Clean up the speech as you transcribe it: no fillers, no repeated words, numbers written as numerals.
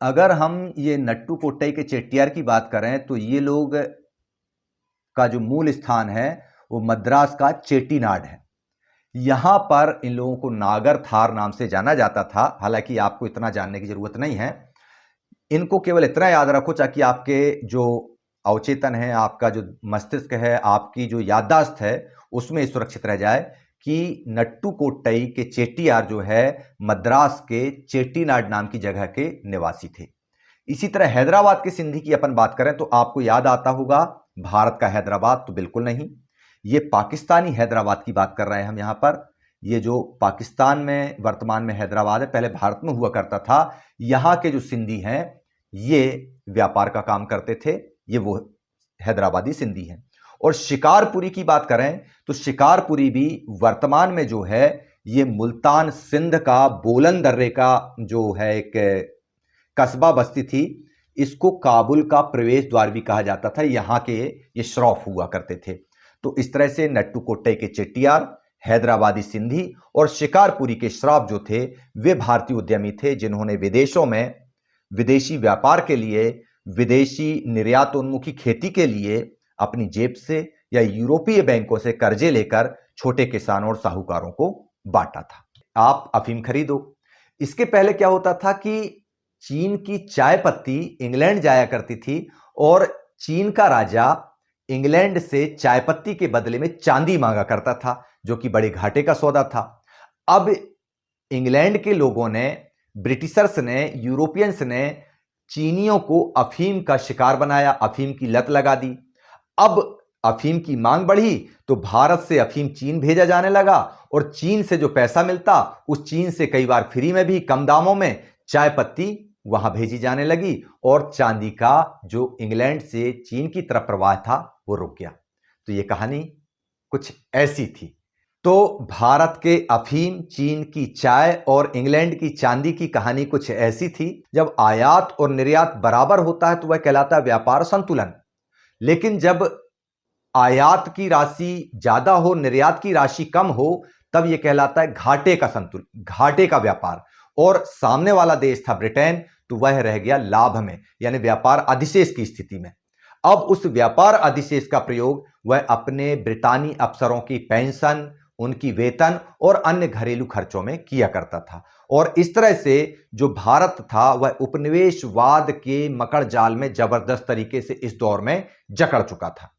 अगर हम ये नट्टू कोट्टई के चेट्टियार की बात करें तो ये लोग का जो मूल स्थान है वो मद्रास का चेट्टीनाड है। यहां पर इन लोगों को नागर थार नाम से जाना जाता था। हालांकि आपको इतना जानने की जरूरत नहीं है, इनको केवल इतना याद रखो ताकि आपके जो अवचेतन है, आपका जो मस्तिष्क है, आपकी जो याददाश्त है उसमें सुरक्षित रह जाए कि नट्टू कोट्टई के चेट्टियार जो है मद्रास के चेट्टीनाड नाम की जगह के निवासी थे। इसी तरह हैदराबाद के सिंधी की अपन बात करें तो आपको याद आता होगा भारत का हैदराबाद, तो बिल्कुल नहीं, ये पाकिस्तानी हैदराबाद की बात कर रहे हैं हम यहां पर। ये जो पाकिस्तान में वर्तमान में हैदराबाद है, पहले भारत में हुआ करता था। यहां के जो सिंधी हैं ये व्यापार का काम करते थे, ये वो हैदराबादी सिंधी हैं। और शिकारपुरी की बात करें तो शिकारपुरी भी वर्तमान में जो है ये मुल्तान सिंध का बोलन दर्रे का जो है एक कस्बा बस्ती थी। इसको काबुल का प्रवेश द्वार भी कहा जाता था, यहां के ये श्रॉफ हुआ करते थे। तो इस तरह से नट्टू कोट्टई के चेट्टियार, हैदराबादी सिंधी और शिकारपुरी के श्रॉफ जो थे वे भारतीय उद्यमी थे, जिन्होंने विदेशों में विदेशी व्यापार के लिए, विदेशी निर्यातोन्मुखी खेती के लिए अपनी जेब से या यूरोपीय बैंकों से कर्जे लेकर छोटे किसानों और साहूकारों को बांटा था। आप अफीम खरीदो। इसके पहले क्या होता था कि चीन की चाय पत्ती इंग्लैंड जाया करती थी और चीन का राजा इंग्लैंड से चाय पत्ती के बदले में चांदी मांगा करता था, जो कि बड़े घाटे का सौदा था। अब इंग्लैंड के लोगों ने, ब्रिटिशर्स ने, यूरोपियंस ने चीनियों को अफीम का शिकार बनाया, अफीम की लत लगा दी। अब अफीम की मांग बढ़ी तो भारत से अफीम चीन भेजा जाने लगा और चीन से जो पैसा मिलता उस चीन से कई बार फ्री में भी कम दामों में चाय पत्ती वहां भेजी जाने लगी और चांदी का जो इंग्लैंड से चीन की तरफ प्रवाह था वो रुक गया। तो ये कहानी कुछ ऐसी थी। तो भारत के अफीम, चीन की चाय और इंग्लैंड की चांदी की कहानी कुछ ऐसी थी। जब आयात और निर्यात बराबर होता है तो वह कहलाता है व्यापार संतुलन। लेकिन जब आयात की राशि ज्यादा हो, निर्यात की राशि कम हो, तब यह कहलाता है घाटे का संतुलन, घाटे का व्यापार। और सामने वाला देश था ब्रिटेन, तो वह रह गया लाभ में, यानी व्यापार अधिशेष की स्थिति में। अब उस व्यापार अधिशेष का प्रयोग वह अपने ब्रितानी अफसरों की पेंशन, उनकी वेतन और अन्य घरेलू खर्चों में किया करता था। और इस तरह से जो भारत था वह उपनिवेशवाद के मकड़ जाल में जबरदस्त तरीके से इस दौर में जकड़ चुका था।